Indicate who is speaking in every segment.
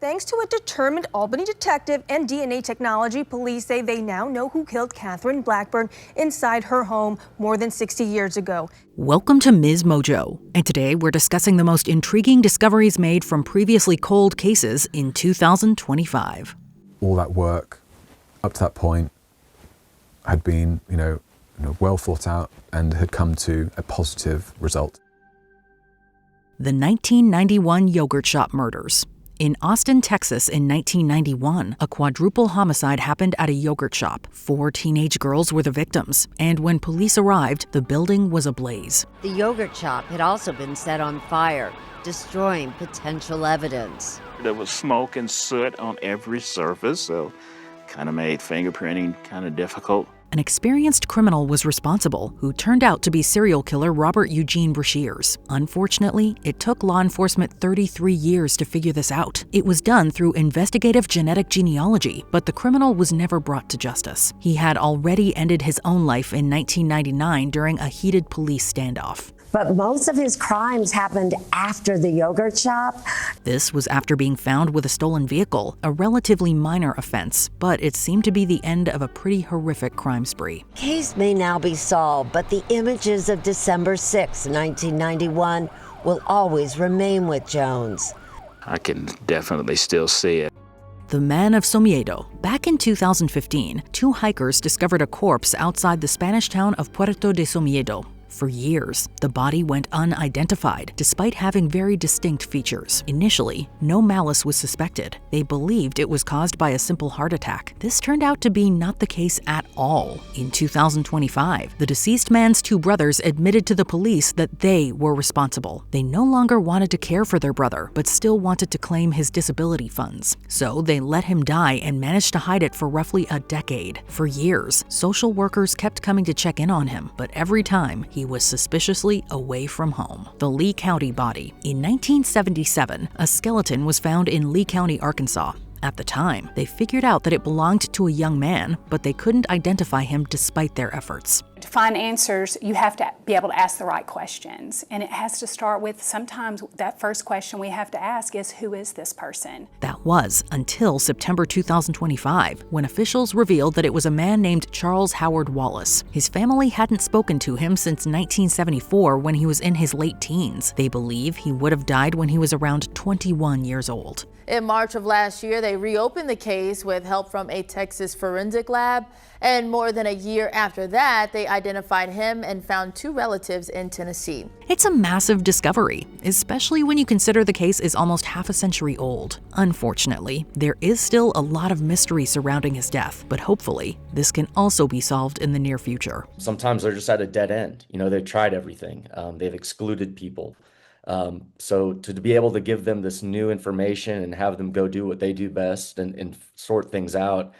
Speaker 1: Thanks to a determined Albany detective and DNA technology, police say they now know who killed Catherine Blackburn inside her home more than 60 years ago.
Speaker 2: Welcome to Ms. Mojo, and today we're discussing the most intriguing discoveries made from previously cold cases in 2025.
Speaker 3: All that work up to that point had been, well thought out and had come to a positive result.
Speaker 2: The 1991 yogurt shop murders. In Austin, Texas in 1991, a quadruple homicide happened at a yogurt shop. 4 teenage girls were the victims, and when police arrived, the building was ablaze.
Speaker 4: The yogurt shop had also been set on fire, destroying potential evidence.
Speaker 5: There was smoke and soot on every surface, so kind of made fingerprinting kind of difficult.
Speaker 2: An experienced criminal was responsible, who turned out to be serial killer Robert Eugene Brashears. Unfortunately, it took law enforcement 33 years to figure this out. It was done through investigative genetic genealogy, but the criminal was never brought to justice. He had already ended his own life in 1999 during a heated police standoff.
Speaker 6: But most of his crimes happened after the yogurt shop.
Speaker 2: This was after being found with a stolen vehicle, a relatively minor offense, but it seemed to be the end of a pretty horrific crime spree.
Speaker 4: Case may now be solved, but the images of December 6, 1991 will always remain with Jones.
Speaker 5: I can definitely still see it.
Speaker 2: The Man of Somiedo. Back in 2015, 2 hikers discovered a corpse outside the Spanish town of Puerto de Somiedo. For years, the body went unidentified, despite having very distinct features. Initially, no malice was suspected. They believed it was caused by a simple heart attack. This turned out to be not the case at all. In 2025, the deceased man's 2 brothers admitted to the police that they were responsible. They no longer wanted to care for their brother, but still wanted to claim his disability funds. So they let him die and managed to hide it for roughly a decade. For years, social workers kept coming to check in on him, but every time, he was suspiciously away from home. The Lee County body. In 1977, a skeleton was found in Lee County, Arkansas. At the time, they figured out that it belonged to a young man, but they couldn't identify him despite their efforts.
Speaker 7: To find answers, you have to be able to ask the right questions. And it has to start with, sometimes that first question we have to ask is, who is this person?
Speaker 2: That was until September 2025, when officials revealed that it was a man named Charles Howard Wallace. His family hadn't spoken to him since 1974, when he was in his late teens. They believe he would have died when he was around 21 years old.
Speaker 8: In March of last year, they reopened the case with help from a Texas forensic lab. And more than a year after that, they identified him and found 2 relatives in Tennessee.
Speaker 2: It's a massive discovery, especially when you consider the case is almost half a century old. Unfortunately, there is still a lot of mystery surrounding his death, but hopefully, this can also be solved in the near future.
Speaker 9: Sometimes they're just at a dead end. They've tried everything. They've excluded people. So to be able to give them this new information and have them go do what they do best and sort things out,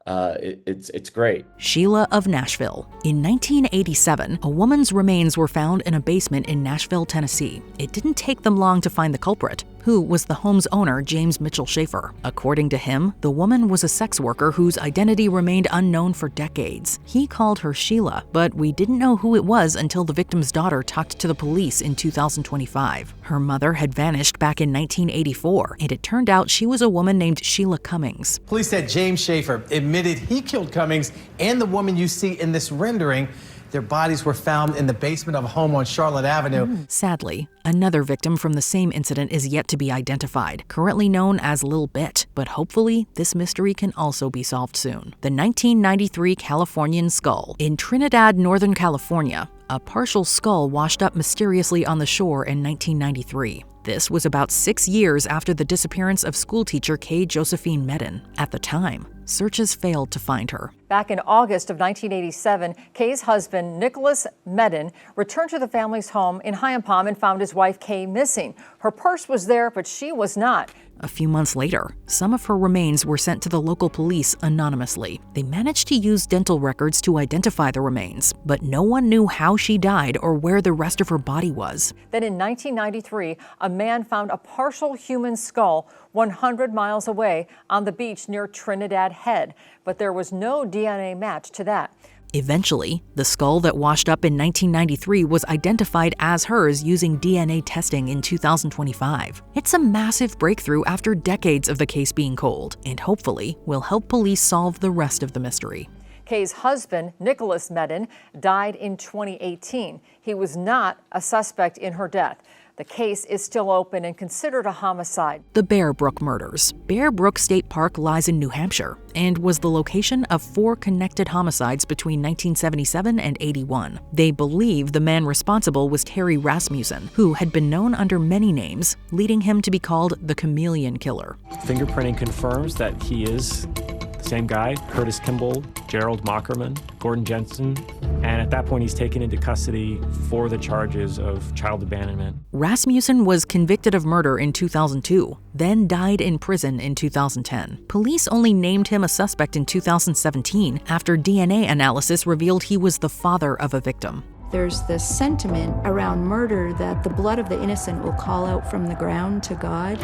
Speaker 9: it's great.
Speaker 2: Sheila of Nashville. In 1987, a woman's remains were found in a basement in Nashville, Tennessee. It didn't take them long to find the culprit, who was the home's owner, James Mitchell Schaefer. According to him, the woman was a sex worker whose identity remained unknown for decades. He called her Sheila, but we didn't know who it was until the victim's daughter talked to the police in 2025. Her mother had vanished back in 1984, and it turned out she was a woman named Sheila Cummings.
Speaker 10: Police said James Schaefer admitted he killed Cummings and the woman you see in this rendering. Their bodies were found in the basement of a home on Charlotte Avenue.
Speaker 2: Sadly, another victim from the same incident is yet to be identified, currently known as Lil Bit, but hopefully this mystery can also be solved soon. The 1993 Californian skull. In Trinidad, Northern California, a partial skull washed up mysteriously on the shore in 1993. This was about 6 years after the disappearance of schoolteacher Kay Josephine Medin. At the time, searches failed to find her.
Speaker 11: Back in August of 1987, Kay's husband, Nicholas Medin, returned to the family's home in Hyampom and found his wife, Kay, missing. Her purse was there, but she was not.
Speaker 2: A few months later, some of her remains were sent to the local police anonymously. They managed to use dental records to identify the remains, but no one knew how she died or where the rest of her body was.
Speaker 11: Then in 1993, a man found a partial human skull 100 miles away on the beach near Trinidad Head, but there was no DNA match to that.
Speaker 2: Eventually, the skull that washed up in 1993 was identified as hers using DNA testing in 2025. It's a massive breakthrough after decades of the case being cold, and hopefully will help police solve the rest of the mystery.
Speaker 11: Kay's husband, Nicholas Medin, died in 2018. He was not a suspect in her death. The case is still open and considered a homicide.
Speaker 2: The Bear Brook murders. Bear Brook State Park lies in New Hampshire and was the location of 4 connected homicides between 1977 and 81. They believe the man responsible was Terry Rasmussen, who had been known under many names, leading him to be called the Chameleon Killer.
Speaker 12: Fingerprinting confirms that he is the same guy, Curtis Kimball, Gerald Mockerman, Gordon Jensen, and at that point he's taken into custody for the charges of child abandonment.
Speaker 2: Rasmussen was convicted of murder in 2002, then died in prison in 2010. Police only named him a suspect in 2017 after DNA analysis revealed he was the father of a victim.
Speaker 13: There's this sentiment around murder that the blood of the innocent will call out from the ground to God.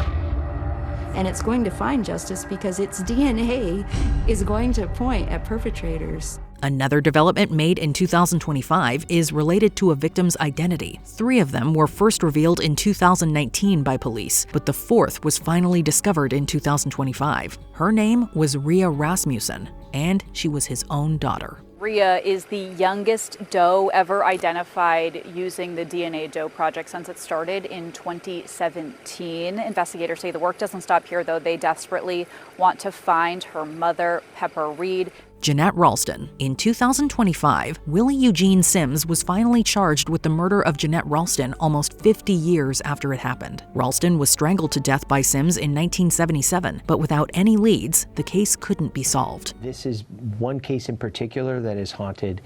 Speaker 13: And it's going to find justice because its DNA is going to point at perpetrators.
Speaker 2: Another development made in 2025 is related to a victim's identity. 3 of them were first revealed in 2019 by police, but the 4th was finally discovered in 2025. Her name was Rhea Rasmussen, and she was his own daughter.
Speaker 14: Rhea is the youngest doe ever identified using the DNA Doe project since it started in 2017. Investigators say the work doesn't stop here, though. They desperately want to find her mother, Pepper Reed.
Speaker 2: Jeanette Ralston. In 2025, Willie Eugene Sims was finally charged with the murder of Jeanette Ralston almost 50 years after it happened. Ralston was strangled to death by Sims in 1977, but without any leads, the case couldn't be solved.
Speaker 15: This is one case in particular that has haunted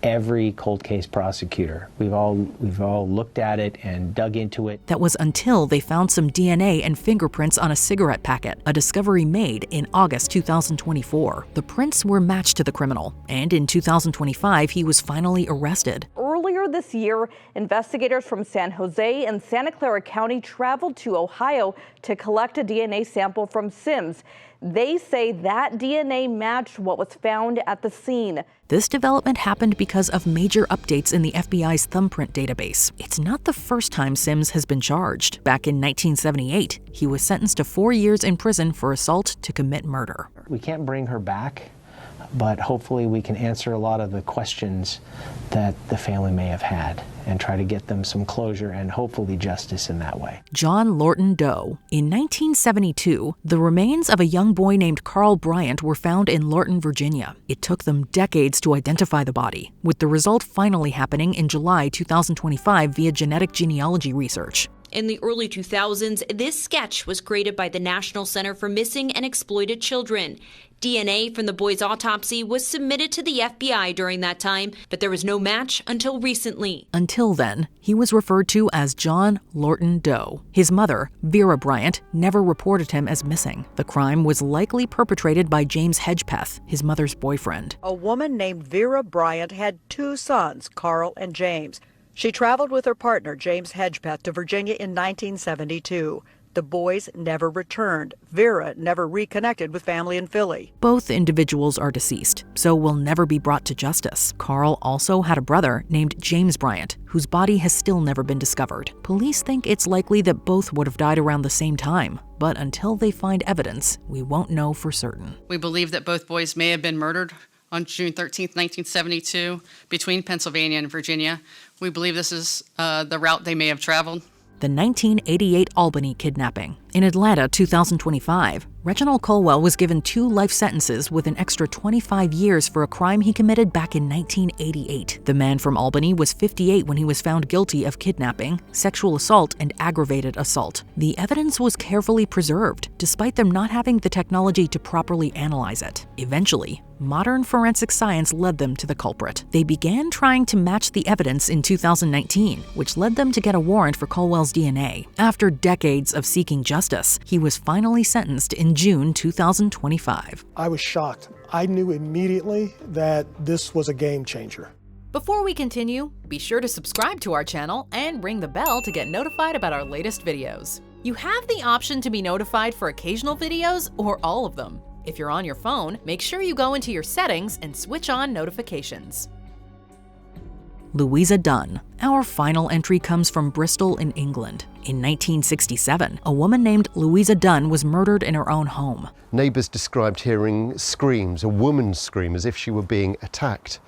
Speaker 15: every cold case prosecutor. We've all looked at it and dug into it.
Speaker 2: That was until they found some DNA and fingerprints on a cigarette packet, a discovery made in August 2024. The prints were matched to the criminal, and in 2025 he was finally arrested.
Speaker 16: Earlier this year, investigators from San Jose and Santa Clara County traveled to Ohio to collect a DNA sample from Sims. They say that DNA matched what was found at the scene.
Speaker 2: This development happened because of major updates in the FBI's thumbprint database. It's not the first time Sims has been charged. Back in 1978, he was sentenced to 4 years in prison for assault to commit murder.
Speaker 15: We can't bring her back, but hopefully we can answer a lot of the questions that the family may have had and try to get them some closure and hopefully justice in that way.
Speaker 2: John Lorton Doe. In 1972, the remains of a young boy named Carl Bryant were found in Lorton, Virginia. It took them decades to identify the body, with the result finally happening in July 2025 via genetic genealogy research.
Speaker 17: In the early 2000s, this sketch was created by the National Center for Missing and Exploited Children. DNA from the boy's autopsy was submitted to the FBI during that time, but there was no match until recently.
Speaker 2: Until then, he was referred to as John Lorton Doe. His mother, Vera Bryant, never reported him as missing. The crime was likely perpetrated by James Hedgepeth, his mother's boyfriend.
Speaker 18: A woman named Vera Bryant had 2 sons, Carl and James. She traveled with her partner, James Hedgepeth, to Virginia in 1972. The boys never returned. Vera never reconnected with family in Philly.
Speaker 2: Both individuals are deceased, so will never be brought to justice. Carl also had a brother named James Bryant, whose body has still never been discovered. Police think it's likely that both would have died around the same time, but until they find evidence, we won't know for certain.
Speaker 19: We believe that both boys may have been murdered on June 13, 1972, between Pennsylvania and Virginia. We believe this is the route they may have traveled.
Speaker 2: The 1988 Albany Kidnapping. In Atlanta, 2025, Reginald Colwell was given 2 life sentences with an extra 25 years for a crime he committed back in 1988. The man from Albany was 58 when he was found guilty of kidnapping, sexual assault, and aggravated assault. The evidence was carefully preserved, despite them not having the technology to properly analyze it. Eventually, modern forensic science led them to the culprit. They began trying to match the evidence in 2019, which led them to get a warrant for Colwell's DNA. After decades of seeking justice, he was finally sentenced in June 2025.
Speaker 20: I was shocked. I knew immediately that this was a game changer.
Speaker 21: Before we continue, be sure to subscribe to our channel and ring the bell to get notified about our latest videos. You have the option to be notified for occasional videos or all of them. If you're on your phone, make sure you go into your settings and switch on notifications.
Speaker 2: Louisa Dunn. Our final entry comes from Bristol in England. In 1967, a woman named Louisa Dunn was murdered in her own home.
Speaker 1: Neighbours described hearing screams, a woman's scream, as if she were being attacked.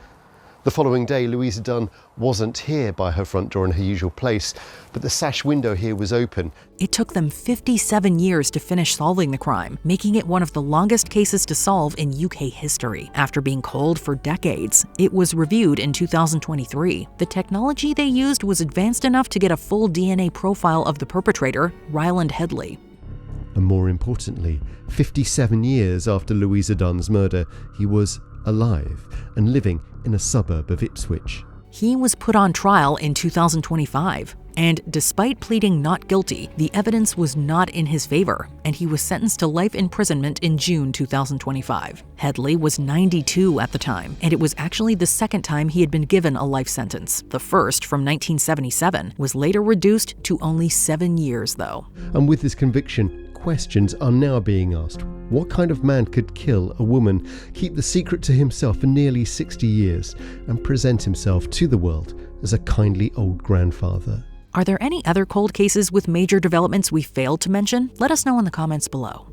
Speaker 1: The following day, Louisa Dunn wasn't here by her front door in her usual place, but the sash window here was open.
Speaker 2: It took them 57 years to finish solving the crime, making it one of the longest cases to solve in UK history. After being cold for decades, it was reviewed in 2023. The technology they used was advanced enough to get a full DNA profile of the perpetrator, Ryland Headley.
Speaker 1: And more importantly, 57 years after Louisa Dunn's murder, he was alive and living in a suburb of Ipswich.
Speaker 2: He was put on trial in 2025, and despite pleading not guilty, the evidence was not in his favor, and he was sentenced to life imprisonment in June 2025. Headley was 92 at the time, and it was actually the second time he had been given a life sentence. The first, from 1977, was later reduced to only 7 years, though.
Speaker 1: And with this conviction, questions are now being asked. What kind of man could kill a woman, keep the secret to himself for nearly 60 years, and present himself to the world as a kindly old grandfather?
Speaker 2: Are there any other cold cases with major developments we failed to mention? Let us know in the comments below.